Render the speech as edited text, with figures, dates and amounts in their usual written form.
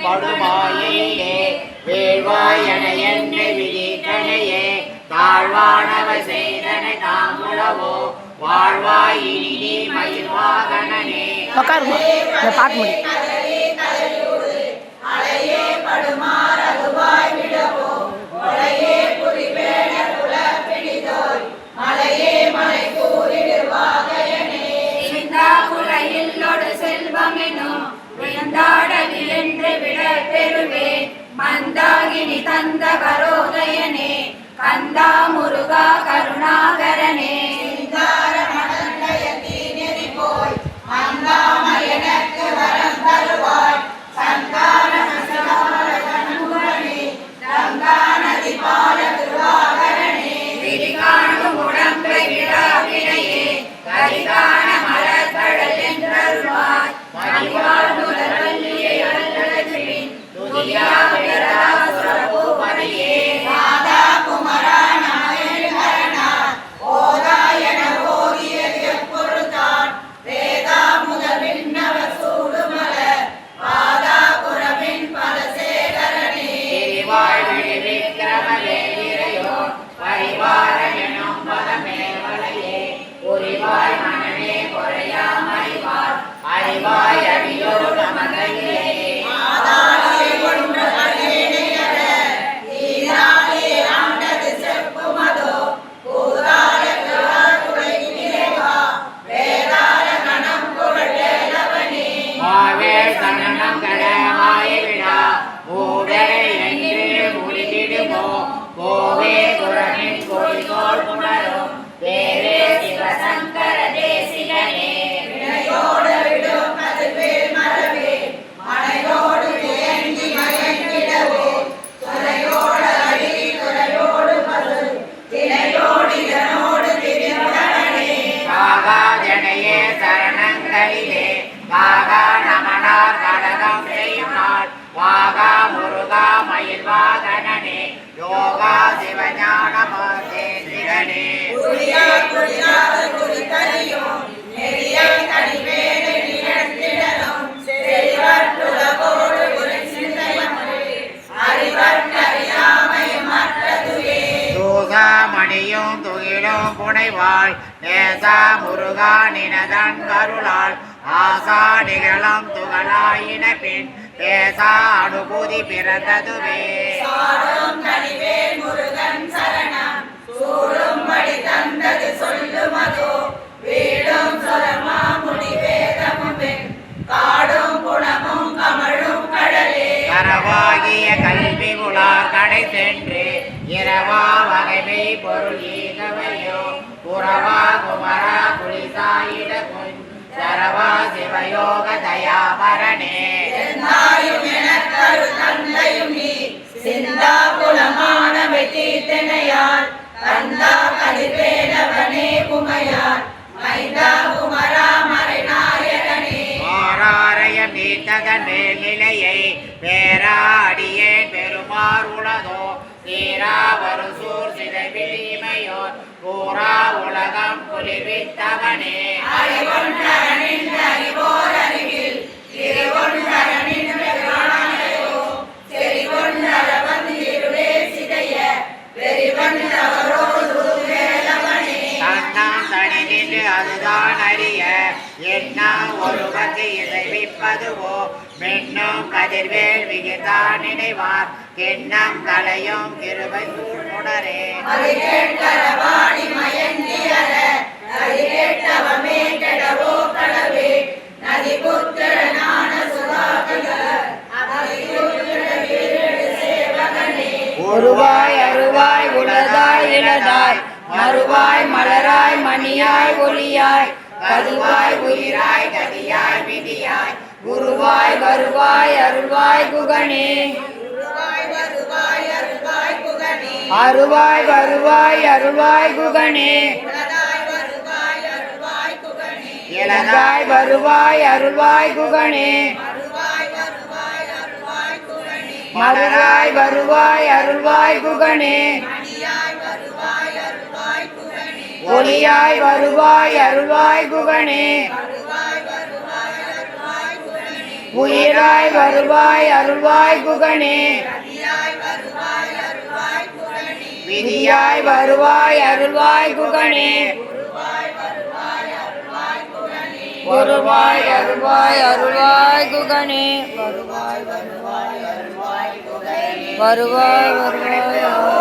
படுமாயிலே வேள்வாயன என்னை விதித்தனையே தாழ்வானவை செய்தனை தாமுலவோ வாழ்வாய் இனி நீ மயில்வாகனே பாட்டு செல்வமெனும் விழுந்தாடவிலென்று விட பெறுவேன் மந்தாகினி தந்த கரோதயனே கந்தா முருகா கருணாகரனே போய் மந்தாமயனக்கு வரம் தருவாய் சந்தான கங்கா நதி பால திருவாகரனே விரிகாணும் உடம்பை விழாவினையே கரிகான மலர் கடல் என்றருவாய் மணிவாழ் முதல்வல்லியை அல்லதின் துதியா விரதாசுரபூபதியே ராதா குமரா நாயகரணா ஓதாயன ஓதியது எப்பொருள்தான் வேதா முதல் விண்ணவர் சூடுமலர் பாதா குரவின் பலசேகரனே திரிவாழ் விழிவிக்கிரமலே இறையோ பரிவாரம் எனும் பதமேவலையே புரிவாய் மனமே குறையாமறிவார் அறிவாய் அடியோ நமதையே ஆதாரே ஒன்று அழேனையர ஈராலே ஆண்டது செப்புமதோ பூதார கிராதுரை நிலைவா வேதார கணம் புகழ் வேலவனே மாவே சரணம் கடமாய் விடா மூடரை என்று முடிதிடுமோ கோவே குரனின் கொடிதோள் புணரும் தேவே சிவசங்கர தேசிகனே வினையோடு விடும் கதிர்வேல் மரவே மனையோடு ஏந்தி மயங்கிடவே துறையோடு அடி துறையோடு பசு தினையோடு இதனோடு திரிந்தனே காகாஜனையே சரணங்களிலே காகா நமனார் கடகம் செய்யும் நாள் வாகா முருகா மயில்வாகனே யோகா சிவஞானமூர்த்தி சிவனே புரியாத குறித்தறியும் நெறியை கனிவேடு நிகழ்த்திடலும் செறிவர் புலவோடு ஒரு சிந்தையமது அறிவர் அறியாமை மற்றதுவே தூகா மணியும் துகிலும் புனைவாள் நேசா முருகா நினதன் கருளாள் ஆசா நிகழும் துகளாயின பின் பேசா அனுபூதி பிறந்ததுவே சாடும் கனிவேல் முருகன் சரணம் சூடும் படி தந்தது சொல்லுமதோ வீடும் சொலமா முடிவேதமும் காடும் குணமும் கமழும் கடலே கரவாகிய கல்வி உலார் கடை சென்று இரவா வகைமை பொருள் ஈகவையோ புறவா குமரா குளிசாயிட பொன் சரவா சிவயோக தயாபரணே நாயும் எனக்கரு தந்தையும் நீ சிந்தா குலமானவை தீர்த்தனையால் கந்தா கதிர்வேலவனே குமையால் மைந்தா குமரா மறைநாயகனே ஆராரயம் நீத்ததன் மேல்நிலையை பேராடியேன் பெருமார் உலகோ தீரா வருசூர் சிதை விளிமையோர் கூறா உலகம் குளிர்வித்தவனே அறிவொன்றரனின் அறிவோர் அறிவில் திருவொன்றரனின் பெருமானையோ செறிவொன்றர வந்து இருளே சிதைய வெறிவன்றவரோடு வேலவனே தன்னாம் தனிநின்று அதுதான் அறிய என்ன ஒருவத்தை இசைவிப்பதுவோ மென்னும் கதிர்வேல் விகிதான் நினைவார் தென்னம் கலையும் கிருபை சூழ்நுடரே அது கேட்கரவாடி மயங்கியர அது கேட்டவமே கெடவோ கடவே நதி புத்திர ஞான சுதாகர் அதை புத்திர வீரடு சேவகனே ஒருவாய் அருவாய் உளதாய் இளதாய் மறுவாய் மலராய் மணியாய் ஒளியாய் கதுவாய் உயிராய் கதியாய் விதியாய் குருவாய் வருவாய் அருள்வாய் குகனே வருவாய் வருவாய் அருள்வாய் குகனே அருவாய் வருவாய் அருள்வாய் குகனே உலதாய் வருவாய் அருள்வாய் குகனே இளதாய் வருவாய் அருள்வாய் குகனே வருவாய் வருவாய் அருள்வாய் குகனே மறுவாய் வருவாய் அருள்வாய் குகனே மணியாய் வருவாய் அருள்வாய் குகனே ஒளியாய் வருவாய் அருள்வாய் குகனே வருவாய் வருவாய் அருள்வாய் குகனே உயிராய் வருவாய் அருள்வாய் குகனே ரதியாய் வருவாய் அருள்வாய் குகனே விதியாய் வருவாய் அருள்வாய் குகனே வருவாய் அருள்வாய் அருள்வாய் குகனே வருவாய் வருவாய்